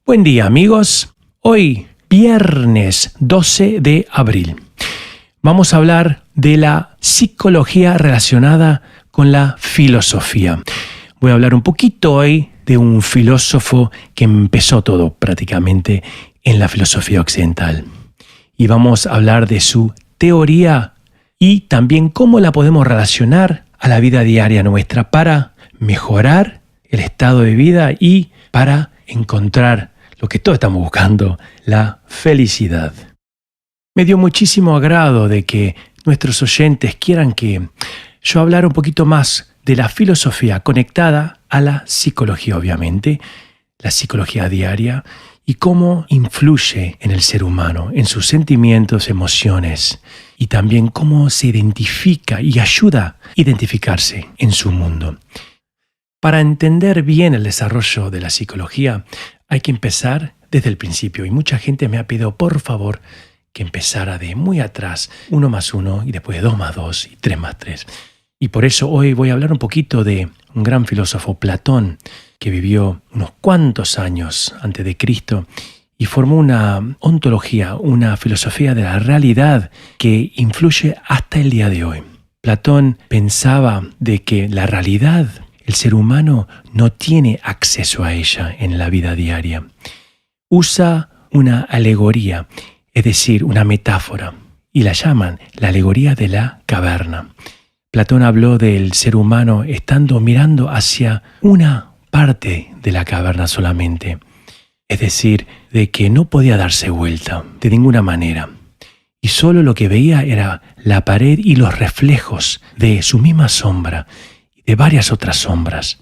Buen día amigos, hoy viernes 12 de abril vamos a hablar de la psicología relacionada con la filosofía. Voy a hablar un poquito hoy de un filósofo que empezó todo prácticamente en la filosofía occidental. Y vamos a hablar de su teoría y también cómo la podemos relacionar a la vida diaria nuestra para mejorar el estado de vida y para encontrar lo que todos estamos buscando, la felicidad. Me dio muchísimo agrado de que nuestros oyentes quieran que yo hablara un poquito más de la filosofía conectada a la psicología, obviamente, la psicología diaria y cómo influye en el ser humano, en sus sentimientos, emociones y también cómo se identifica y ayuda a identificarse en su mundo. Para entender bien el desarrollo de la psicología, hay que empezar desde el principio y mucha gente me ha pedido por favor que empezara de muy atrás, 1 más 1 y después 2 más 2 y 3 más 3. Y por eso hoy voy a hablar un poquito de un gran filósofo, Platón, que vivió unos cuantos años antes de Cristo y formó una ontología, una filosofía de la realidad que influye hasta el día de hoy. Platón pensaba de que la realidad, el ser humano no tiene acceso a ella en la vida diaria. Usa una alegoría, es decir, una metáfora, y la llaman la alegoría de la caverna. Platón habló del ser humano estando mirando hacia una parte de la caverna solamente, es decir, de que no podía darse vuelta de ninguna manera. Y solo lo que veía era la pared y los reflejos de su misma sombra, de varias otras sombras,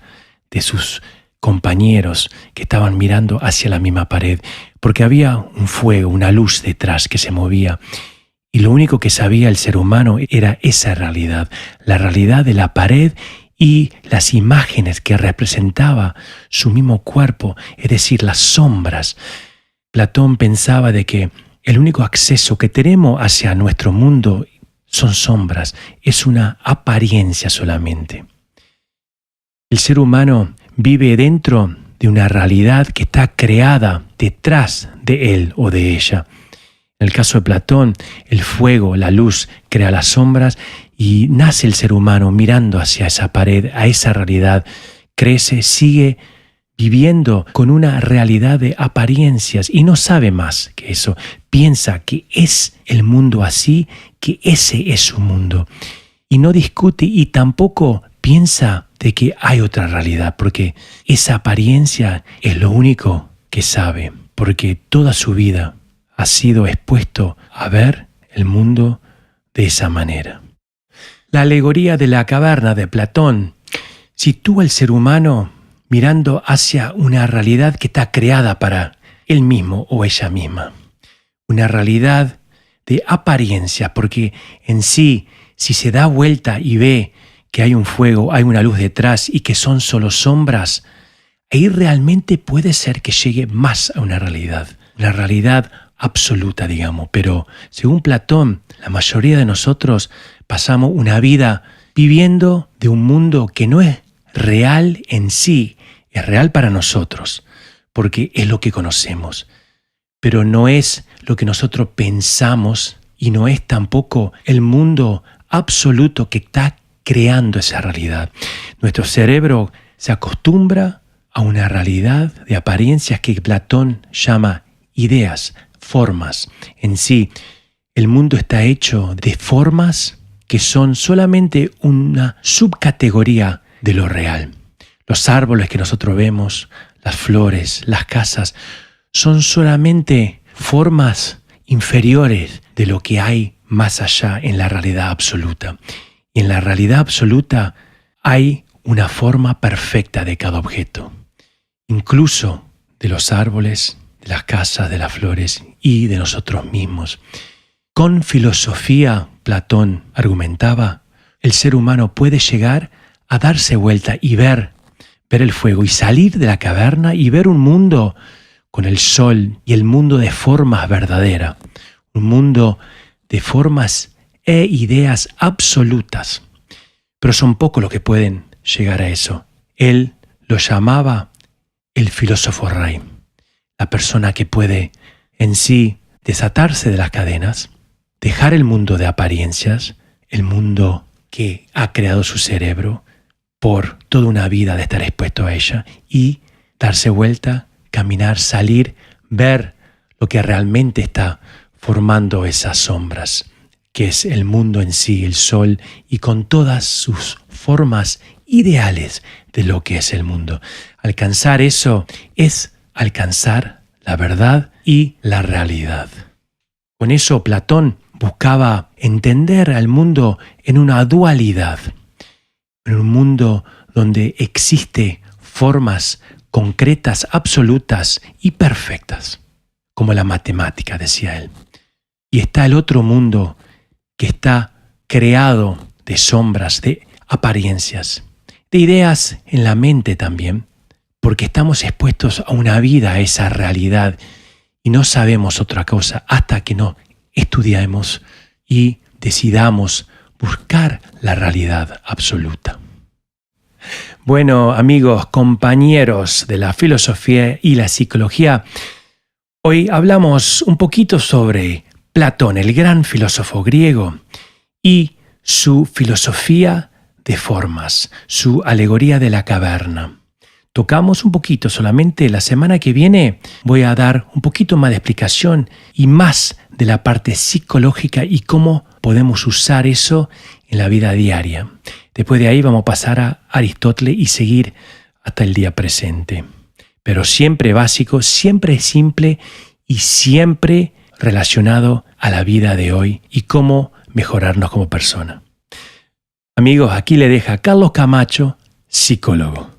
de sus compañeros que estaban mirando hacia la misma pared, porque había un fuego, una luz detrás que se movía, y lo único que sabía el ser humano era esa realidad, la realidad de la pared y las imágenes que representaba su mismo cuerpo, es decir, las sombras. Platón pensaba de que el único acceso que tenemos hacia nuestro mundo son sombras, es una apariencia solamente. El ser humano vive dentro de una realidad que está creada detrás de él o de ella. En el caso de Platón, el fuego, la luz, crea las sombras y nace el ser humano mirando hacia esa pared, a esa realidad. Crece, sigue viviendo con una realidad de apariencias y no sabe más que eso. Piensa que es el mundo así, que ese es su mundo. Y no discute y tampoco piensa de que hay otra realidad, porque esa apariencia es lo único que sabe, porque toda su vida ha sido expuesto a ver el mundo de esa manera. La alegoría de la caverna de Platón sitúa al ser humano mirando hacia una realidad que está creada para él mismo o ella misma. Una realidad de apariencia, porque en sí, si se da vuelta y ve que hay un fuego, hay una luz detrás y que son solo sombras, ahí realmente puede ser que llegue más a una realidad absoluta, digamos. Pero según Platón, la mayoría de nosotros pasamos una vida viviendo de un mundo que no es real en sí, es real para nosotros, porque es lo que conocemos, pero no es lo que nosotros pensamos y no es tampoco el mundo absoluto que está creando esa realidad. Nuestro cerebro se acostumbra a una realidad de apariencias que Platón llama ideas, formas. En sí, el mundo está hecho de formas que son solamente una subcategoría de lo real. Los árboles que nosotros vemos, las flores, las casas, son solamente formas inferiores de lo que hay más allá en la realidad absoluta. Y en la realidad absoluta hay una forma perfecta de cada objeto, incluso de los árboles, de las casas, de las flores y de nosotros mismos. Con filosofía, Platón argumentaba, el ser humano puede llegar a darse vuelta y ver el fuego y salir de la caverna y ver un mundo con el sol y el mundo de formas verdaderas, un mundo de formas e ideas absolutas. Pero son pocos los que pueden llegar a eso. Él lo llamaba el filósofo rey. la persona que puede en sí desatarse de las cadenas, dejar el mundo de apariencias, el mundo que ha creado su cerebro por toda una vida de estar expuesto a ella y darse vuelta, caminar, salir, ver lo que realmente está formando esas sombras, que es el mundo en sí, el sol, y con todas sus formas ideales de lo que es el mundo. Alcanzar eso es alcanzar la verdad y la realidad. Con eso Platón buscaba entender al mundo en una dualidad, en un mundo donde existe formas concretas, absolutas y perfectas, como la matemática, decía él. Y está el otro mundo que está creado de sombras, de apariencias, de ideas en la mente también, porque estamos expuestos a una vida, a esa realidad, y no sabemos otra cosa hasta que no estudiemos y decidamos buscar la realidad absoluta. Bueno, amigos, compañeros de la filosofía y la psicología, hoy hablamos un poquito sobre Platón, el gran filósofo griego, y su filosofía de formas, su alegoría de la caverna. Tocamos un poquito solamente. La semana que viene voy a dar un poquito más de explicación y más de la parte psicológica y cómo podemos usar eso en la vida diaria. Después de ahí vamos a pasar a Aristóteles y seguir hasta el día presente. Pero siempre básico, siempre simple y siempre relacionado a la vida de hoy y cómo mejorarnos como persona. Amigos, aquí le deja Carlos Camacho, psicólogo.